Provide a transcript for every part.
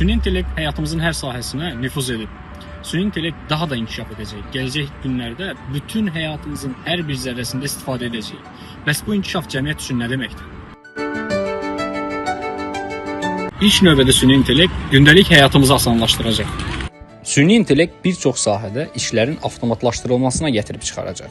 Süni intellekt həyatımızın hər sahəsinə nüfuz edib. Süni intellekt daha da inkişaf edəcək. Gələcək günlərdə bütün həyatımızın hər bir zərrəsində istifadə edəcəyik. Bəs bu inkişaf cəmiyyət üçün nə deməkdir? İlk növbədə süni intellekt gündəlik həyatımızı asanlaşdıracaq. Süni intellekt bir çox sahədə işlərin avtomatlaşdırılmasına gətirib çıxaracaq.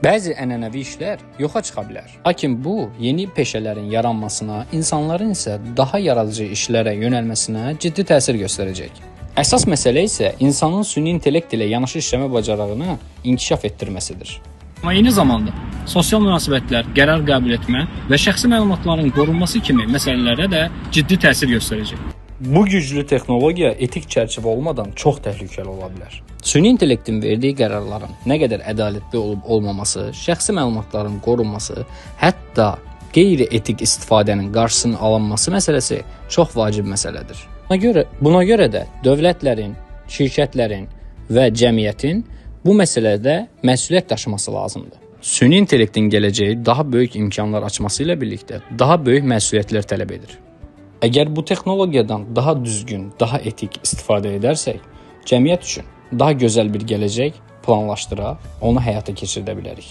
Bəzi ənənəvi işlər yoxa çıxa bilər. Lakin bu, yeni peşələrin yaranmasına, insanların isə daha yaradıcı işlərə yönəlməsinə ciddi təsir göstərəcək. Əsas məsələ isə insanın süni intellekt ilə yanaşı işləmə bacarığını inkişaf etdirməsidir. Amma eyni zamanda sosial münasibətlər, qərar qəbul etmə və şəxsi məlumatların qorunması kimi məsələlərə də ciddi təsir göstərəcək. Bu güclü texnologiya etik çərçivə olmadan çox təhlükəli ola bilər. Süni intellektin verdiyi qərarların nə qədər ədalətli olub-olmaması, şəxsi məlumatların qorunması, hətta qeyri-etik istifadənin qarşısının alınması məsələsi çox vacib məsələdir. Buna görə də dövlətlərin, şirkətlərin və cəmiyyətin bu məsələdə məsuliyyət daşıması lazımdır. Süni intellektin gələcəyi daha böyük imkanlar açması ilə birlikdə daha böyük məsuliyyətlər tələb edir. Əgər bu texnologiyadan daha düzgün, daha etik istifadə edərsək, cəmiyyət üçün daha gözəl bir gələcək planlaşdıra, onu həyata keçirdə bilərik.